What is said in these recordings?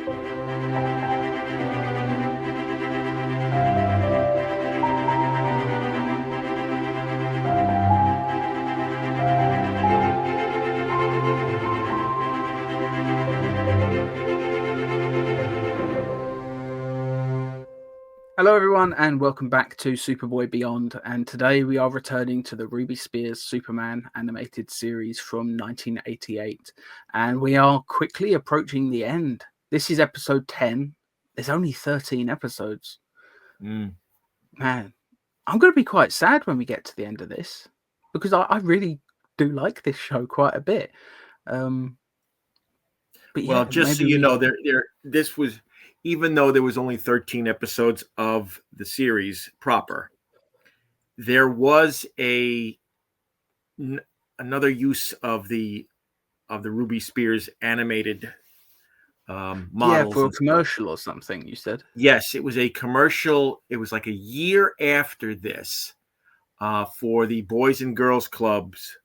Hello everyone and welcome back to Superboy Beyond, and today we are returning to the Ruby Spears Superman animated series from 1988, and we are quickly approaching the end. This is episode 10. There's only 13 episodes. Man, I'm going to be quite sad when we get to the end of this, because I really do like this show quite a bit. But yeah, well, just so you know, this was, even though there was only 13 episodes of the series proper, there was another use of the Ruby Spears animated models. Yeah, for a commercial or something, you said? Yes, it was a commercial. It was like a year after this for the Boys and Girls Clubs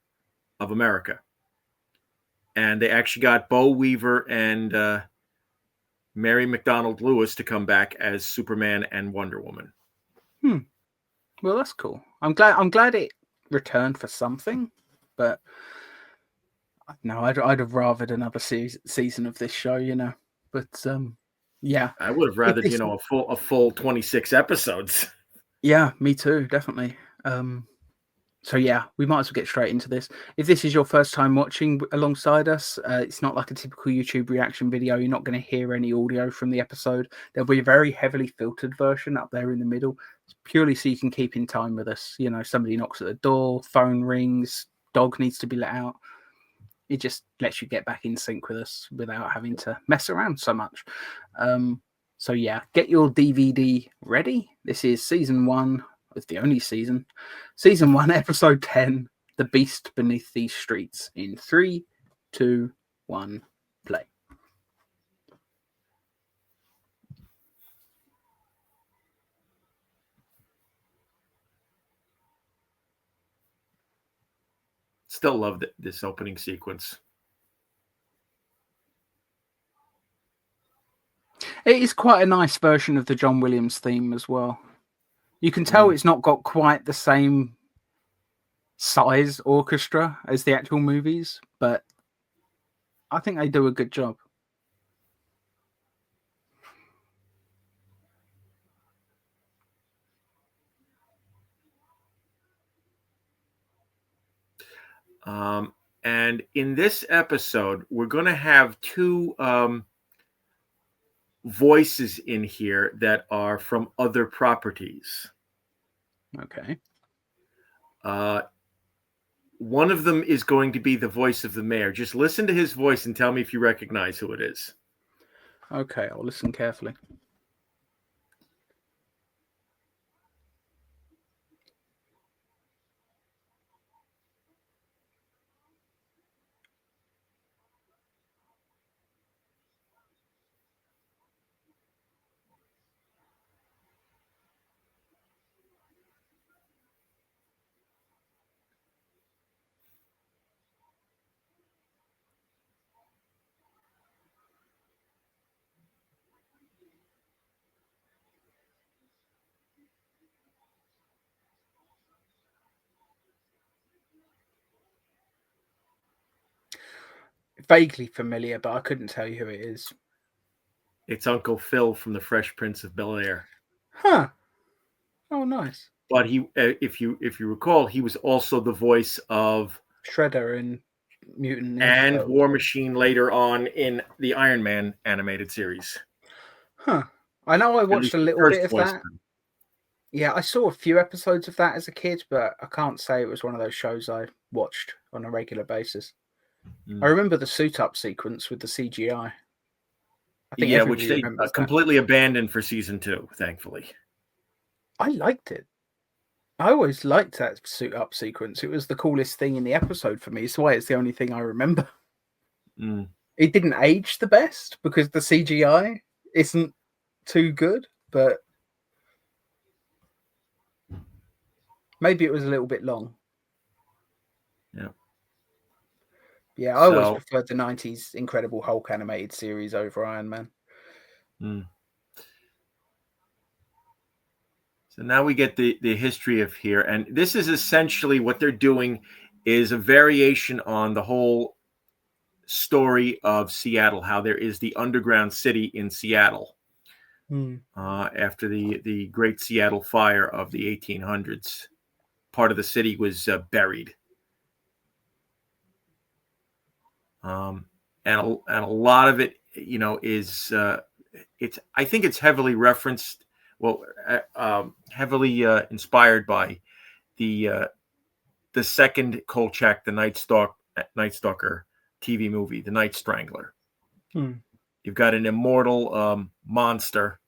of America. And they actually got Bo Weaver and Mary McDonald Lewis to come back as Superman and Wonder Woman. Well, that's cool. I'm glad it returned for something, but no, I'd have rathered another season of this show, you know. But yeah, I would have rather a full 26 episodes. Yeah, me too, definitely. So yeah, we might as well get straight into this. If this is your first time watching alongside us, it's not like a typical YouTube reaction video. You're not going to hear any audio from the episode. There'll be a very heavily filtered version up there in the middle. It's purely so you can keep in time with us. You know, somebody knocks at the door, phone rings, dog needs to be let out. It just lets you get back in sync with us without having to mess around so much. So yeah, get your DVD ready. This is season 1. It's the only season. Season 1, episode 10, The Beast Beneath These Streets. In 3, 2, 1, play. Still love this opening sequence. It is quite a nice version of the John Williams theme as well. You can tell it's not got quite the same size orchestra as the actual movies, but I think they do a good job. And in this episode, we're going to have two voices in here that are from other properties. Okay. One of them is going to be the voice of the mayor. Just listen to his voice and tell me if you recognize who it is. Okay, I'll listen carefully. Vaguely familiar, but I couldn't tell you who it is. It's Uncle Phil from The Fresh Prince of Bel-Air. Huh. Oh, nice. But he, if you recall, he was also the voice of Shredder in Mutant Ninja and Turtles. War Machine later on in the Iron Man animated series. Huh. I know I watched a little bit of that. Yeah, I saw a few episodes of that as a kid, but I can't say it was one of those shows I watched on a regular basis. I remember the suit-up sequence with the CGI. I think which they completely abandoned for season 2, thankfully. I liked it. I always liked that suit-up sequence. It was the coolest thing in the episode for me. It's why it's the only thing I remember. It didn't age the best because the CGI isn't too good, but maybe it was a little bit long. Yeah, I always preferred the 90s Incredible Hulk animated series over Iron Man. Mm. So now we get the history of here, and this is essentially what they're doing is a variation on the whole story of Seattle, how there is the underground city in Seattle after the Great Seattle Fire of the 1800s. Part of the city was buried, and a lot of it, is it's. I think it's heavily referenced. Well, heavily inspired by the second Kolchak, the Night Stalker TV movie, The Night Strangler. You've got an immortal monster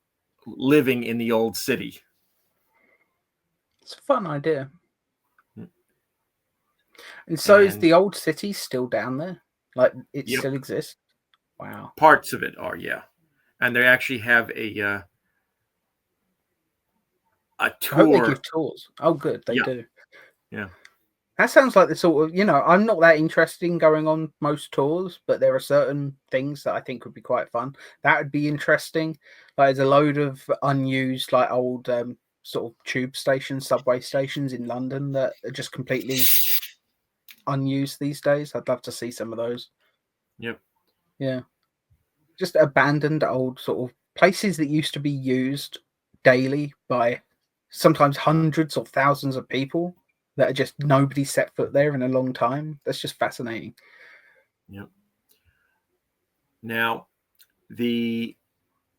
living in the old city. It's a fun idea. And so is the old city still down there? Like it still exists? Wow. Parts of it are, yeah. And they actually have a tour. I hope they give tours. Oh, good. They do. Yeah. That sounds like the sort of, I'm not that interested in going on most tours, but there are certain things that I think would be quite fun. That would be interesting. Like there's a load of unused, like old sort of tube stations, subway stations in London that are just completely unused these days. I'd love to see some of those. Yep. Yeah. Just abandoned old sort of places that used to be used daily by sometimes hundreds or thousands of people that are just nobody set foot there in a long time. That's just fascinating. Yep. Now, the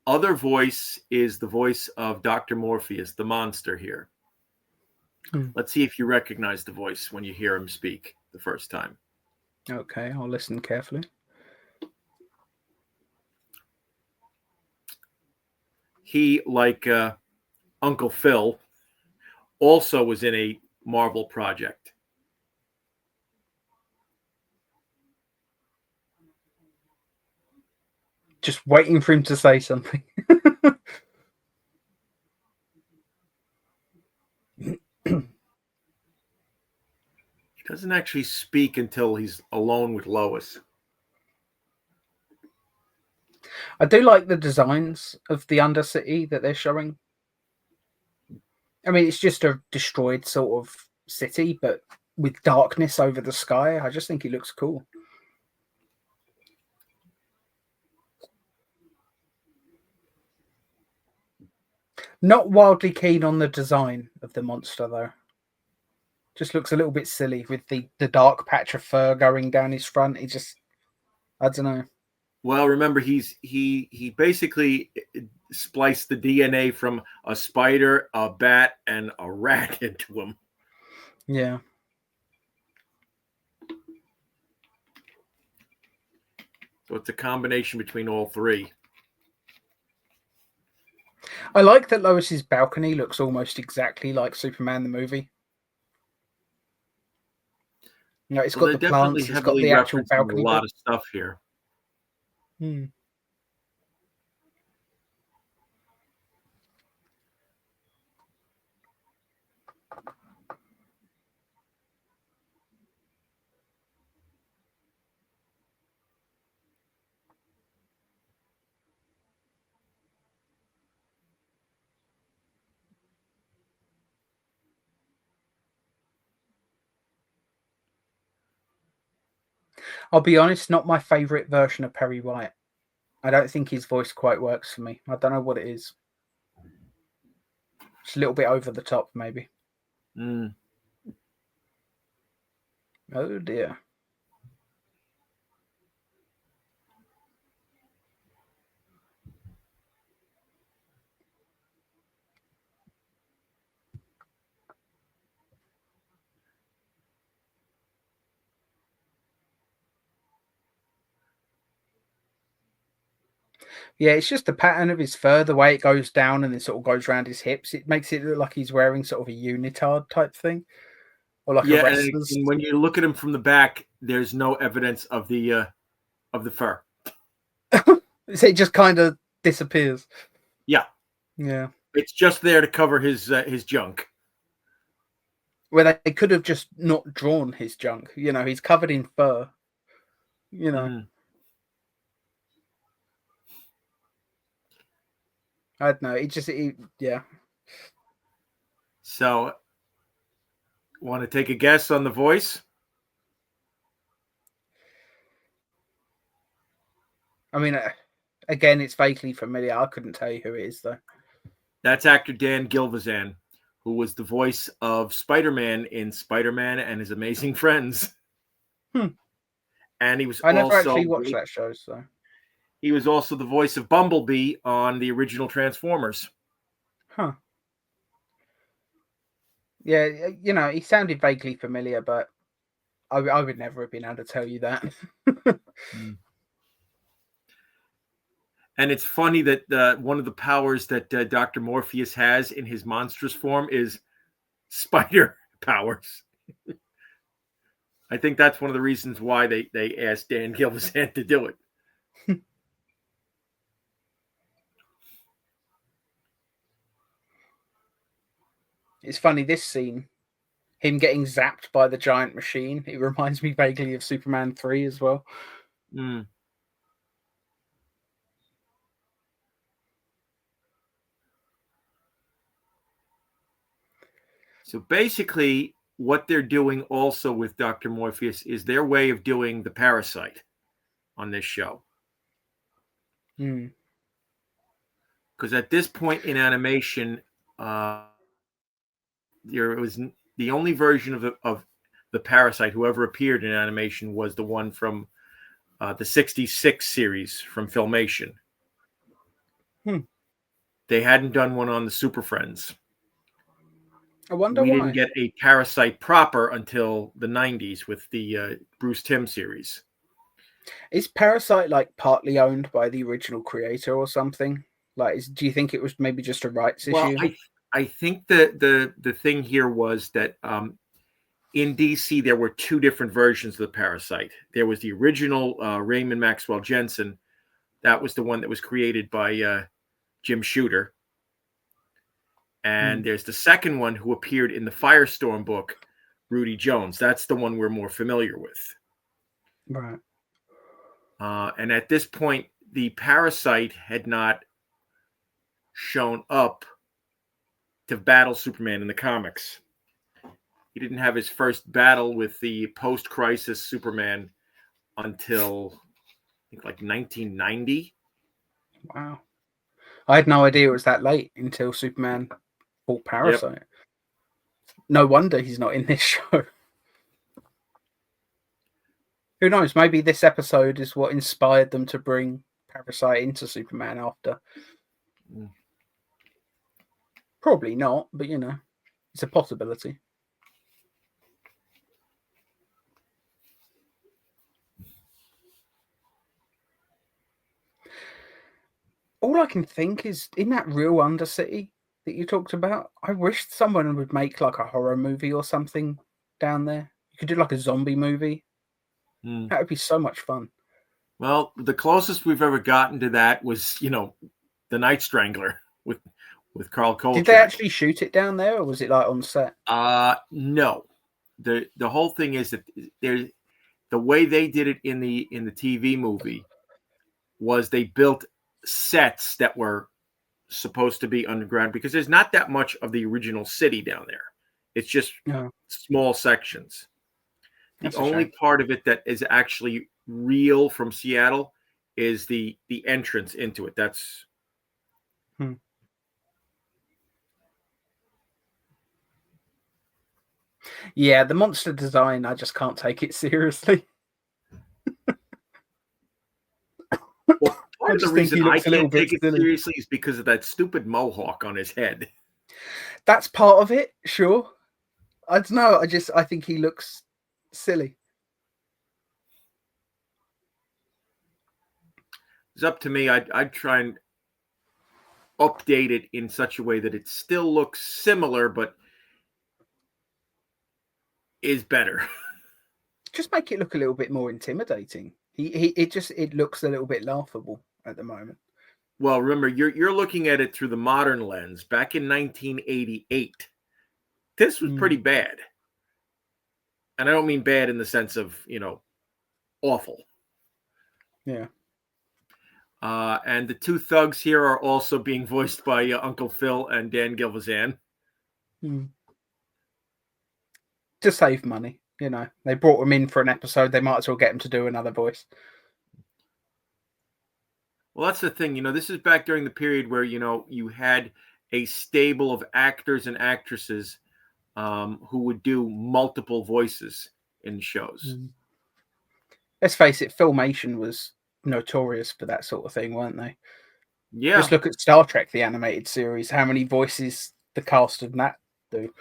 other voice is the voice of Dr. Morpheus, the monster here. Let's see if you recognize the voice when you hear him speak the first time. Okay, I'll listen carefully. He, like Uncle Phil, also was in a Marvel project. Just waiting for him to say something. He doesn't actually speak until he's alone with Lois. I do like the designs of the Undercity that they're showing. I mean, it's just a destroyed sort of city, but with darkness over the sky. I just think it looks cool. Not wildly keen on the design of the monster, though. Just looks a little bit silly with the dark patch of fur going down his front. It just, I don't know. Well, remember, he basically spliced the DNA from a spider, a bat, and a rat into him. Yeah. So it's a combination between all three. I like that Lois's balcony looks almost exactly like Superman the movie. It's got the plants, it's got the actual balcony. A lot of stuff here. I'll be honest, not my favorite version of Perry White. I don't think his voice quite works for me. I don't know what it is. It's a little bit over the top, maybe. Oh dear. Yeah, it's just the pattern of his fur, the way it goes down and then sort of goes around his hips. It makes it look like he's wearing sort of a unitard type thing, or like a wrestler's. And when you look at him from the back, there's no evidence of the fur. So it just kind of disappears. Yeah, it's just there to cover his junk. Where they could have just not drawn his junk. He's covered in fur. I don't know. Yeah. So, want to take a guess on the voice? I mean, again, it's vaguely familiar. I couldn't tell you who it is though. That's actor Dan Gilvezan, who was the voice of Spider-Man in Spider-Man and His Amazing Friends. And he was I never also actually watched that show, so he was also the voice of Bumblebee on the original Transformers. huh. Yeah, he sounded vaguely familiar, but I would never have been able to tell you that. And it's funny that one of the powers that Dr. Morpheus has in his monstrous form is spider powers. I think that's one of the reasons why they asked Dan Gilvezan to do it. It's funny, this scene, him getting zapped by the giant machine, it reminds me vaguely of Superman 3 as well. Mm. So basically, what they're doing also with Dr. Morpheus is their way of doing the parasite on this show. Because at this point in animation, there was the only version of the parasite who ever appeared in animation was the one from the 66 series from Filmation. They hadn't done one on the Super Friends. I wonder we why. didn't get a parasite proper until the 90s with the Bruce Timm series. Is Parasite like partly owned by the original creator or something? Like, do you think it was maybe just a rights issue? I think the thing here was that in DC there were two different versions of the parasite. There was the original Raymond Maxwell Jensen. That was the one that was created by Jim Shooter. And there's the second one who appeared in the Firestorm book, Rudy Jones. That's the one we're more familiar with. Right. And at this point, the parasite had not shown up to battle Superman in the comics. He didn't have his first battle with the post-crisis Superman until I think like 1990. Wow. I had no idea it was that late until Superman fought Parasite. Yep. No wonder he's not in this show. Who knows? Maybe this episode is what inspired them to bring Parasite into Superman after. Probably not, but it's a possibility. All I can think is, in that real Undercity that you talked about, I wish someone would make like a horror movie or something down there. You could do like a zombie movie. That would be so much fun. Well, the closest we've ever gotten to that was, the Night Strangler with Carl Kolchak. Did they actually shoot it down there, or was it like on set? No. The whole thing is that the way they did it in the TV movie was they built sets that were supposed to be underground because there's not that much of the original city down there. It's just small sections. The only part of it that is actually real from Seattle is the entrance into it. That's Yeah, the monster design, I just can't take it seriously. Well, part of the reason I can't take it seriously is because of that stupid mohawk on his head. That's part of it, sure. I don't know. I think he looks silly. It's up to me. I'd try and update it in such a way that it still looks similar, but is better. Just make it look a little bit more intimidating. It looks a little bit laughable at the moment. Well, remember, you're looking at it through the modern lens. Back in 1988, this was pretty bad. And I don't mean bad in the sense of, awful. Yeah. And the two thugs here are also being voiced by Uncle Phil and Dan Gilvezan. To save money, they brought him in for an episode. They might as well get him to do another voice. Well, that's the thing. This is back during the period where you had a stable of actors and actresses who would do multiple voices in shows. Let's face it, Filmation was notorious for that sort of thing, weren't they? Yeah. Just look at Star Trek, the animated series. How many voices the cast of that do?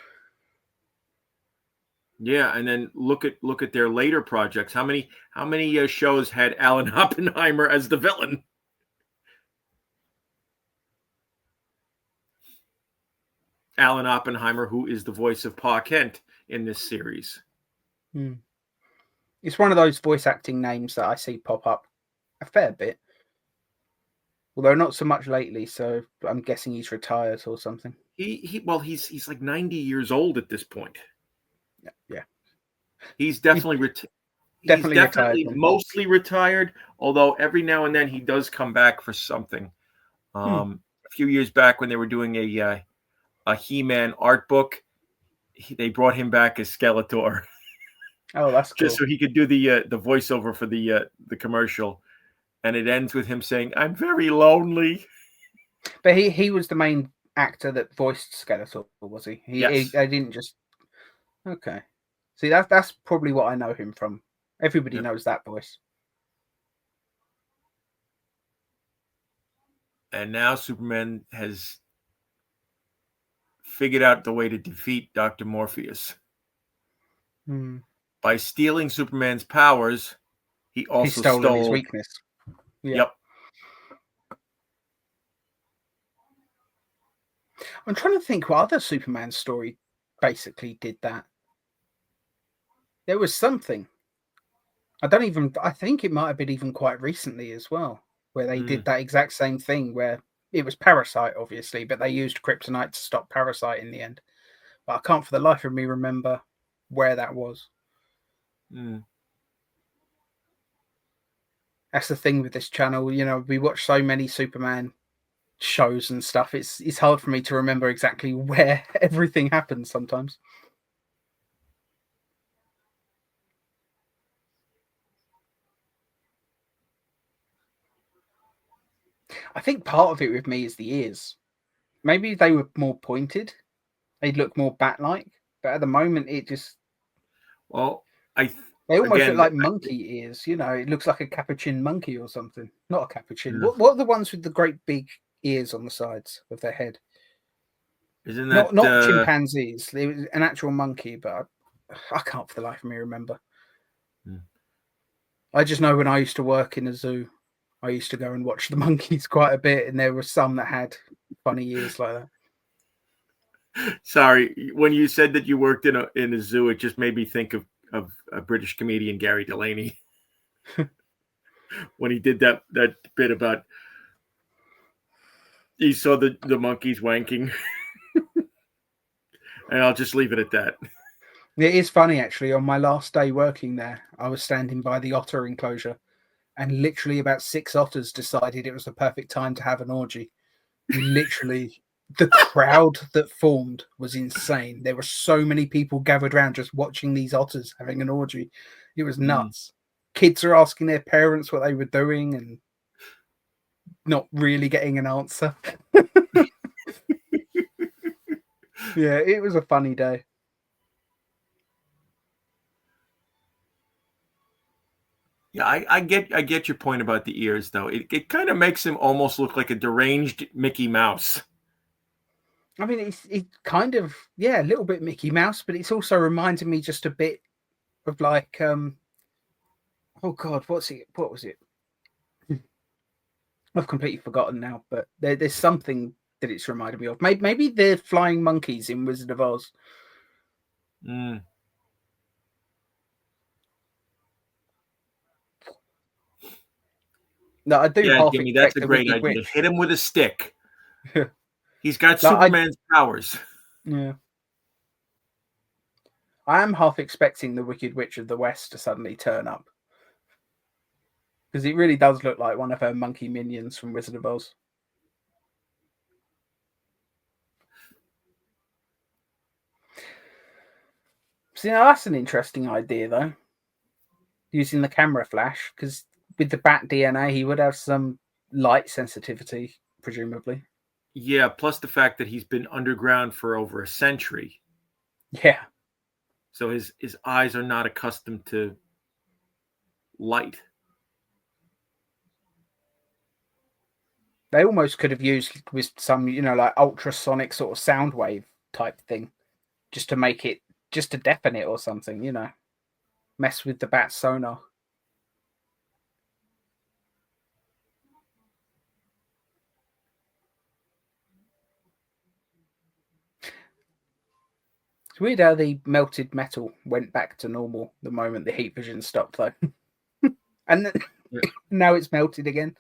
Yeah, and then look at their later projects. How many shows had Alan Oppenheimer as the villain? Alan Oppenheimer, who is the voice of Pa Kent in this series. It's one of those voice acting names that I see pop up a fair bit. Although not so much lately, so I'm guessing he's retired or something. He's like 90 years old at this point. Yeah. He's definitely retired mostly retired, although every now and then he does come back for something. A few years back when they were doing a He-Man art book, they brought him back as Skeletor. Oh, that's cool. Just so he could do the voiceover for the commercial, and it ends with him saying, "I'm very lonely." But he was the main actor that voiced Skeletor, was he? Yes. I didn't just. Okay. See, that's probably what I know him from. Everybody knows that voice. And now Superman has figured out the way to defeat Dr. Morpheus. By stealing Superman's powers, he also stole his weakness. Yeah. Yep. I'm trying to think what other Superman story basically did that. There was something. I think it might have been even quite recently as well, where they did that exact same thing, where it was Parasite, obviously, but they used kryptonite to stop Parasite in the end. But I can't for the life of me remember where that was. That's the thing with this channel. We watch so many Superman shows and stuff. It's hard for me to remember exactly where everything happens sometimes. I think part of it with me is the ears. Maybe they were more pointed. They'd look more bat-like. But at the moment, it just... Well, they almost look like monkey ears. It looks like a capuchin monkey or something. Not a capuchin. What are the ones with the great big ears on the sides of their head? Isn't that not chimpanzees? It was an actual monkey, but I can't for the life of me remember. I just know when I used to work in a zoo, I used to go and watch the monkeys quite a bit, and there were some that had funny ears like that. Sorry, when you said that you worked in a zoo, it just made me think of a British comedian, Gary Delaney, when he did that bit about he saw the monkeys wanking. And I'll just leave it at that. It is funny, actually. On my last day working there, I was standing by the otter enclosure, and literally about 6 otters decided it was the perfect time to have an orgy. Literally, the crowd that formed was insane. There were so many people gathered around just watching these otters having an orgy. It was nuts. Kids are asking their parents what they were doing and not really getting an answer. Yeah, it was a funny day. Yeah, I get your point about the ears, though. It kind of makes him almost look like a deranged Mickey Mouse. I mean, it's kind of, a little bit Mickey Mouse, but it's also reminding me just a bit of like, oh God, what was it? I've completely forgotten now, but there's something that it's reminded me of. Maybe the flying monkeys in Wizard of Oz. No, I do. Yeah, Jimmy, that's a great idea. Witch. Hit him with a stick. He's got Superman's powers. Yeah. I am half expecting the Wicked Witch of the West to suddenly turn up. Because it really does look like one of her monkey minions from Wizard of Oz. So, that's an interesting idea, though. Using the camera flash, because with the bat DNA, he would have some light sensitivity, presumably. Yeah, plus the fact that he's been underground for over a century. Yeah. So his eyes are not accustomed to light. They almost could have used with some, like ultrasonic sort of sound wave type thing, just to make it, just to deafen it or something, mess with the bat's sonar. It's weird how the melted metal went back to normal the moment the heat vision stopped, though. And now it's melted again.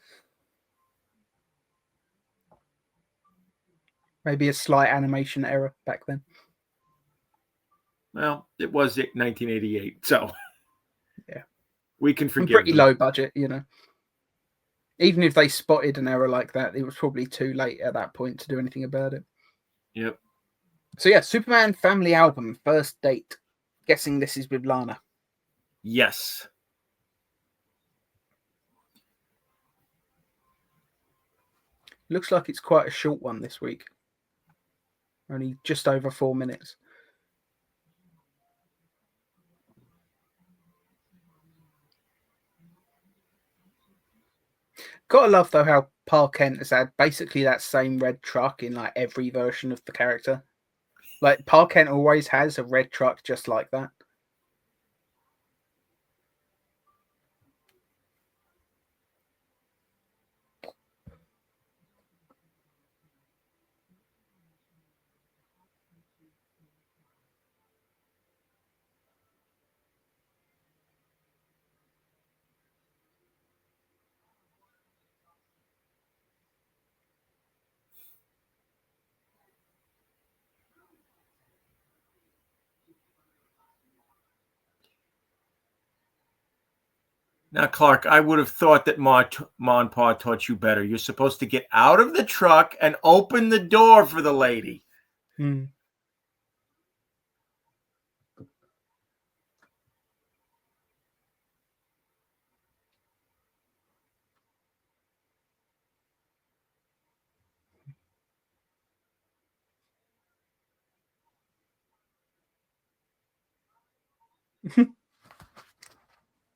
Maybe a slight animation error back then. Well, it was 1988, so yeah, we can forgive pretty them. low budget, Even if they spotted an error like that, it was probably too late at that point to do anything about it. Yep. So yeah, Superman Family Album, first date. Guessing this is with Lana. Yes. Looks like it's quite a short one this week. Only just over 4 minutes. Gotta love though how Pa Kent has had basically that same red truck in like every version of the character. Like Pa Kent always has a red truck just like that. Now, Clark, I would have thought that Ma and Pa taught you better. You're supposed to get out of the truck and open the door for the lady. Hmm.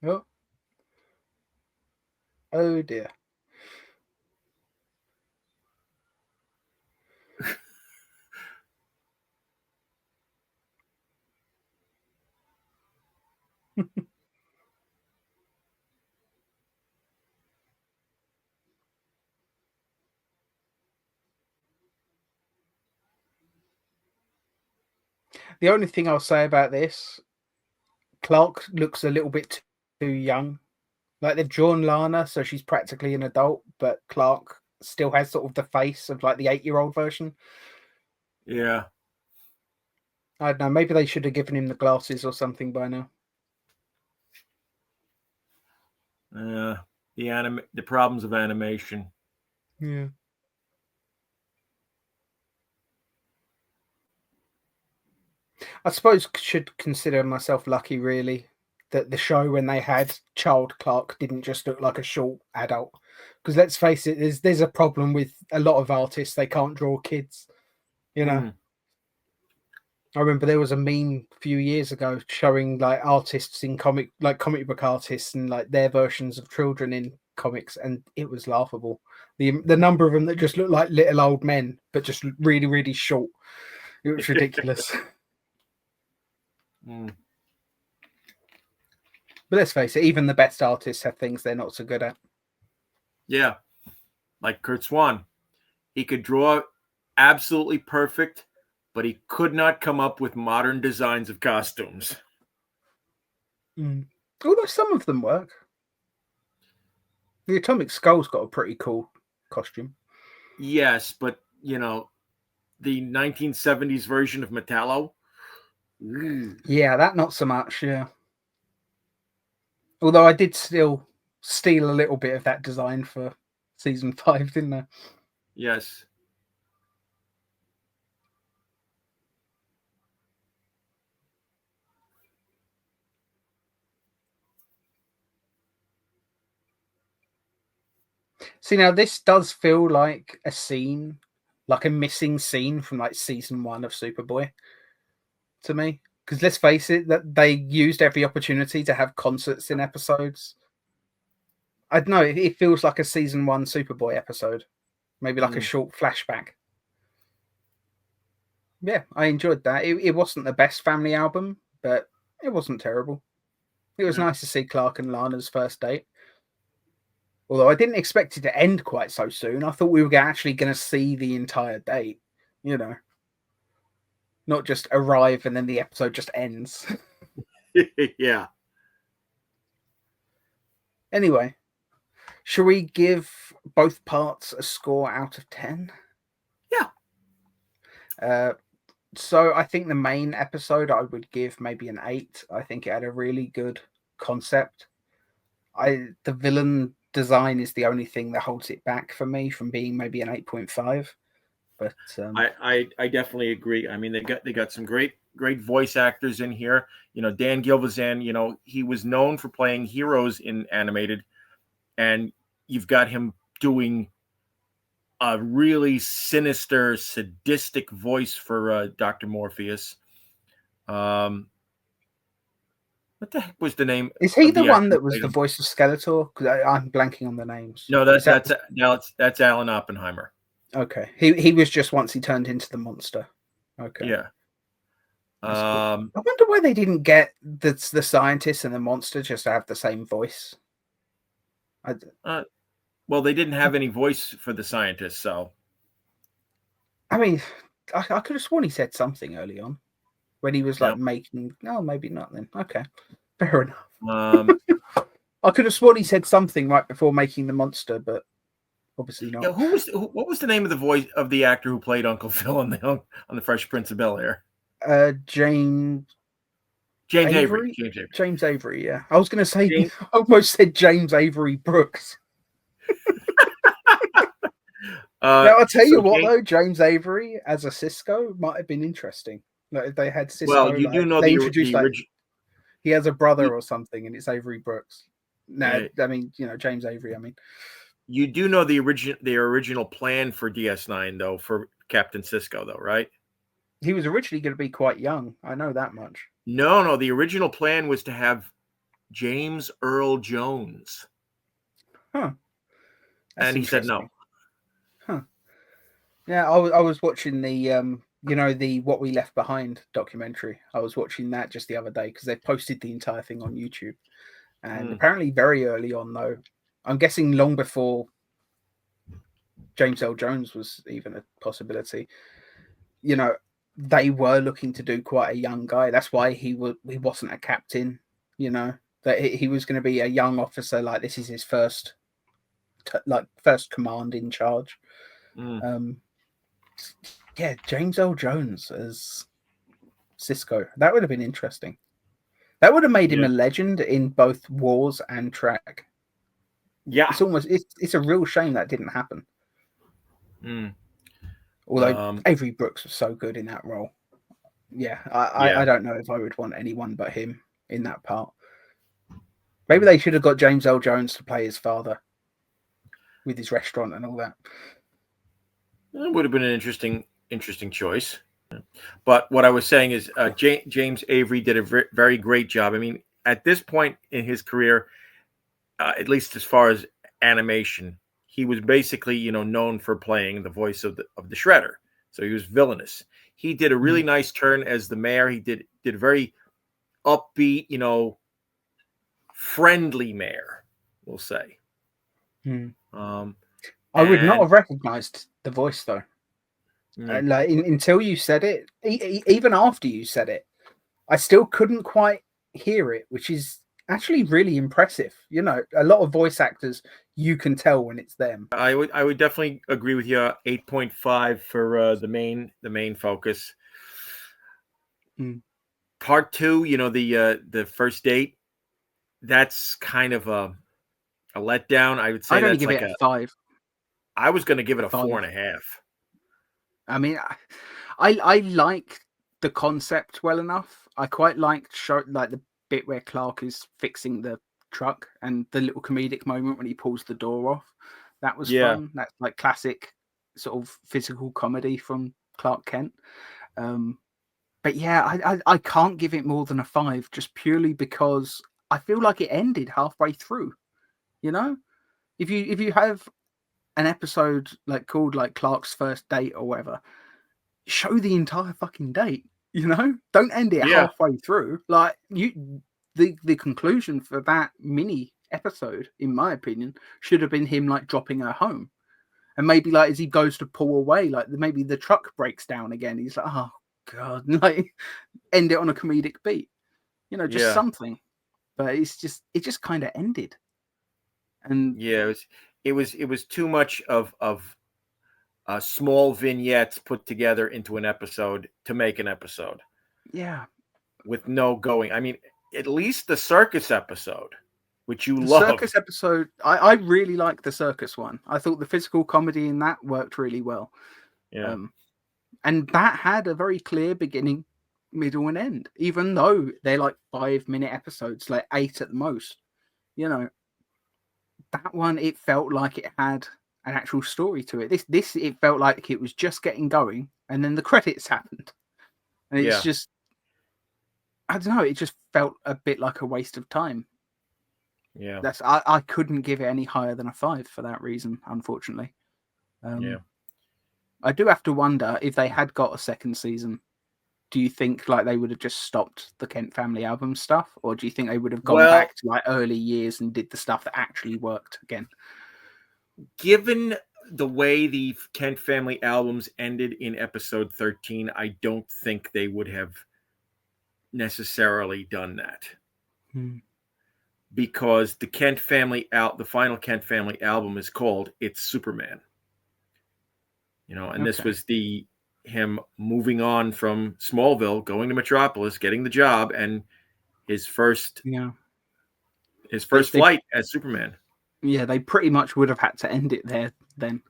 Oh. Oh dear. The only thing I'll say about this, Clark looks a little bit too young. Like they've drawn Lana, so she's practically an adult, but Clark still has sort of the face of like the 8-year-old version. Yeah. I don't know. Maybe they should have given him the glasses or something by now. The problems of animation. Yeah. I suppose should consider myself lucky, really, that the show when they had child Clark didn't just look like a short adult. Because let's face it, there's a problem with a lot of artists; they can't draw kids. I remember there was a meme a few years ago showing like artists in comic book artists and like their versions of children in comics, and it was laughable. The number of them that just looked like little old men, but just really, really short. It was ridiculous. Mm. But let's face it, even the best artists have things they're not so good at. Yeah. Like Kurt Swan. He could draw absolutely perfect, but he could not come up with modern designs of costumes. Although some of them work. The Atomic Skull's got a pretty cool costume. Yes, but, the 1970s version of Metallo. Yeah, that not so much, yeah. Although I did still steal a little bit of that design for season 5, didn't they? Yes. See, now this does feel like a scene, like a missing scene from like season 1 of Superboy to me. Because let's face it, that they used every opportunity to have concerts in episodes. I don't know, it feels like a season 1 Superboy episode, maybe like a short flashback. Yeah, I enjoyed that. It wasn't the best family album, but it wasn't terrible. It was nice to see Clark and Lana's first date. Although I didn't expect it to end quite so soon. I thought we were actually going to see the entire date, not just arrive and then the episode just ends. Yeah. Anyway, shall we give both parts a score out of 10? Yeah. So I think the main episode I would give maybe an 8. I think it had a really good concept. The villain design is the only thing that holds it back for me from being maybe an 8.5. But I definitely agree. I mean, they got some great voice actors in here. Dan Gilvezan, he was known for playing heroes in animated, and you've got him doing a really sinister, sadistic voice for Dr. Morpheus. What the heck was the name? Is he the one that was the voice of Skeletor? Because I'm blanking on the names. No, that's Alan Oppenheimer. Okay, he was just once he turned into the monster. Okay, yeah. Cool. I wonder why they didn't get the scientist and the monster just to have the same voice. Well, they didn't have any voice for the scientist, so. I mean, I could have sworn he said something early on when he was like making. No, maybe not then. Okay, fair enough. I could have sworn he said something right before making the monster, but obviously not. Yeah, what was the name of the voice of the actor who played Uncle Phil on the Fresh Prince of Bel-Air? James Avery. James Avery. Yeah, I was going to say. I almost said James Avery Brooks. Now I'll tell you what, though, James Avery as a Cisco might have been interesting. Like if they had Cisco, well, you do know they introduced he has a brother or something, and it's Avery Brooks. No, I mean James Avery. I mean, you do know the original plan for DS9 though, for Captain Cisco though, right? He was originally going to be quite young. I know that much. No, the original plan was to have James Earl Jones. Huh. And he said no. Huh. Yeah, I was watching the the What We Left Behind documentary. I was watching that just the other day because they posted the entire thing on YouTube. And apparently very early on, though, I'm guessing long before James Earl Jones was even a possibility, they were looking to do quite a young guy. That's why he wasn't a captain, that he was going to be a young officer. Like this is his first command in charge. Yeah, James Earl Jones as Cisco. That would have been interesting. That would have made him a legend in both Wars and Trek. Yeah, it's a real shame that didn't happen. Although Avery Brooks was so good in that role. Yeah, I don't know if I would want anyone but him in that part. Maybe they should have got James Earl Jones to play his father with his restaurant and all that. It would have been an interesting choice. But what I was saying is James Avery did a very great job. I mean, at this point in his career, at least as far as animation, he was basically, known for playing the voice of the Shredder. So he was villainous. He did a really nice turn as the mayor. He did a very upbeat, friendly mayor, we'll say. I would not have recognized the voice though. Until you said it, even after you said it, I still couldn't quite hear it, which is actually really impressive. A lot of voice actors, you can tell when it's them. I would definitely agree with you. 8.5 for the main focus. Part 2, the first date. That's kind of A letdown, I would say I'd only that's give like it a 5. I was going to give it a 5. 4.5. I mean, I like the concept well enough. I quite liked like the bit where Clark is fixing the truck and the little comedic moment when he pulls the door off. That was Yeah, fun. That's like classic sort of physical comedy from Clark Kent. But yeah, I can't give it more than a 5 just purely because I feel like it ended halfway through. You know, if you have an episode like called like Clark's First Date or whatever, show the entire fucking date. Don't end it yeah, halfway through. Like the conclusion for that mini episode, in my opinion, should have been him like dropping her home, and maybe like as he goes to pull away, like maybe the truck breaks down again. He's like, oh god, like end it on a comedic beat, just yeah, something. But it just kind of ended, and yeah. It was too much of small vignettes put together into an episode to make an episode yeah. with no going. I mean, at least the circus episode, which you The loved. circus episode, I really liked the circus one. I thought the physical comedy in that worked really well. Yeah, Um, and that had a very clear beginning, middle, and end, even though they're like 5-minute episodes, like 8 at the most. You know, that one, it felt like it had an actual story to it. This it felt like it was just getting going, and then the credits happened. And it's yeah, just, I don't know, it just felt a bit like a waste of time. yeah, I couldn't give it any higher than a 5 for that reason, unfortunately. yeah. I do have to wonder if they had got a second season. Do you think like they would have just stopped the Kent Family album stuff, or do you think they would have gone Well, back to like early years and did the stuff that actually worked again? given the way the Kent family albums ended in episode 13, I don't think they would have necessarily done that. Because the final Kent family album is called It's Superman. And this Okay. was him moving on from Smallville, going to Metropolis, getting the job, and his first Yeah. his They, first they flight as Superman. yeah, they pretty much would have had to end it there then.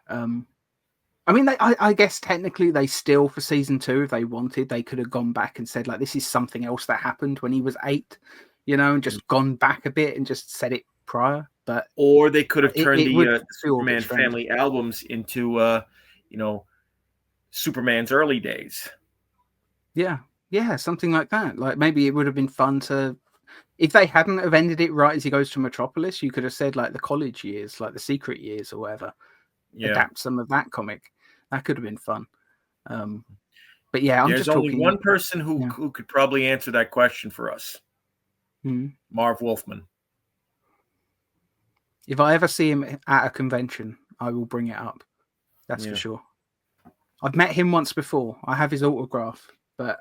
I mean, I guess technically they still, for season 2, if they wanted, they could have gone back and said like this is something else that happened when he was 8, and just gone back a bit and just said it prior. But Or they could have turned it the would feel a bit Superman strange. family albums into Superman's early days. Yeah, something like that. Like maybe it would have been fun to, if they hadn't have ended it right as he goes to Metropolis, you could have said like the college years, like the secret years or whatever. Yeah. Adapt some of that comic. That could have been fun. But yeah, I'm There's just only talking. one person who could probably answer that question for us. Marv Wolfman. If I ever see him at a convention, I will bring it up. That's for sure. I've met him once before. I have his autograph, but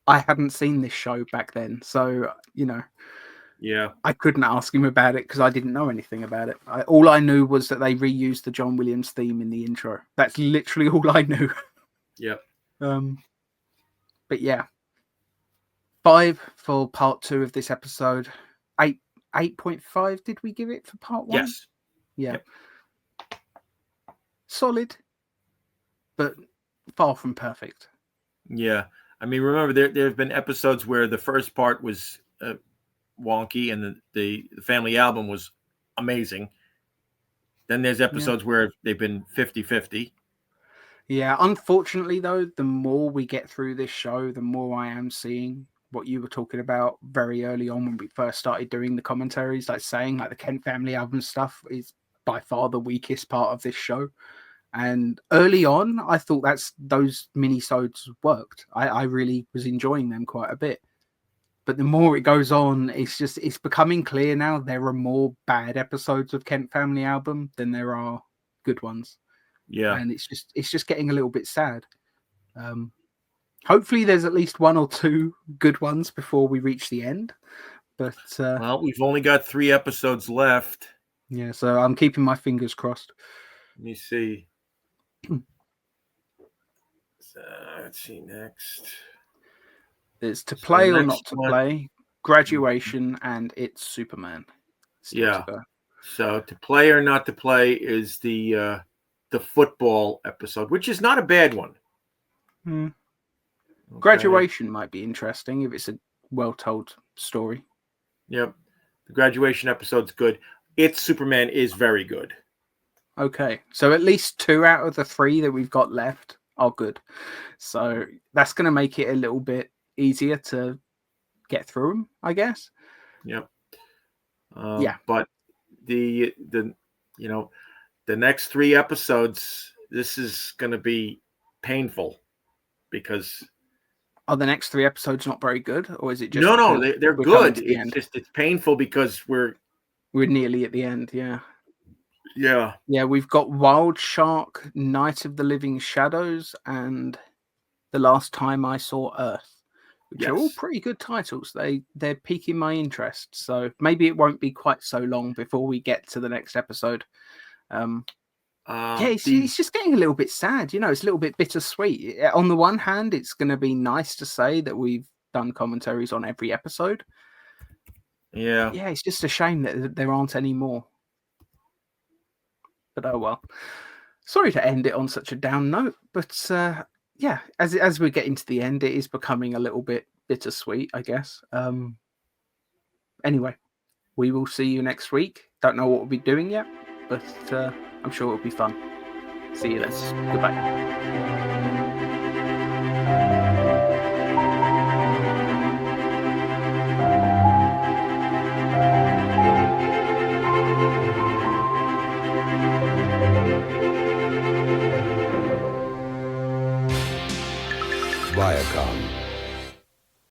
I hadn't seen this show back then. So, Yeah. I couldn't ask him about it because I didn't know anything about it. All I knew was that they reused the John Williams theme in the intro. That's literally all I knew. Yep. But yeah, 5 for part 2 of this episode. 8.5 did we give it for part 1? Yes. Yeah. Yep. Solid, but far from perfect. Yeah. I mean, remember, there have been episodes where the first part was wonky and the family album was amazing. Then there's episodes where they've been 50-50. Yeah, unfortunately, though, the more we get through this show, the more I am seeing what you were talking about very early on when we first started doing the commentaries, like saying like the Kent family album stuff is by far the weakest part of this show. And early on, I thought those mini-sodes worked. I really was enjoying them quite a bit. But the more it goes on, it's becoming clear now there are more bad episodes of Kent Family Album than there are good ones. Yeah. And it's just getting a little bit sad. Hopefully there's at least 1 or 2 good ones before we reach the end. But well, we've only got 3 episodes left. Yeah, so I'm keeping my fingers crossed. Let me see. Let's see next. It's To Play or Not to Play, Graduation, and It's Superman. Still to go. So to play or not to play is the football episode, which is not a bad one. Hmm. Okay. Graduation might be interesting if it's a well-told story. Yep. The graduation episode's good. It's Superman is very good. Okay, so at least 2 out of the 3 that we've got left are good. So that's going to make it a little bit easier to get through them, I guess. Yep. Yeah. But the the next 3 episodes, this is going to be painful because are the next 3 episodes not very good, or is it just no, because they're we're coming good. to the It's end? just it's painful because we're nearly at the end. Yeah. Yeah. We've got Wild Shark, Night of the Living Shadows, and The Last Time I Saw Earth, which are all Yes. pretty good titles. They're piquing my interest. So maybe it won't be quite so long before we get to the next episode. It's just getting a little bit sad. It's a little bit bittersweet. On the one hand, it's going to be nice to say that we've done commentaries on every episode. Yeah. Yeah, it's just a shame that there aren't any more. But oh well. Sorry to end it on such a down note, but yeah, as we're getting to the end, it is becoming a little bit bittersweet, I guess. Anyway, we will see you next week. Don't know what we'll be doing yet, but I'm sure it'll be fun. See you then. Goodbye.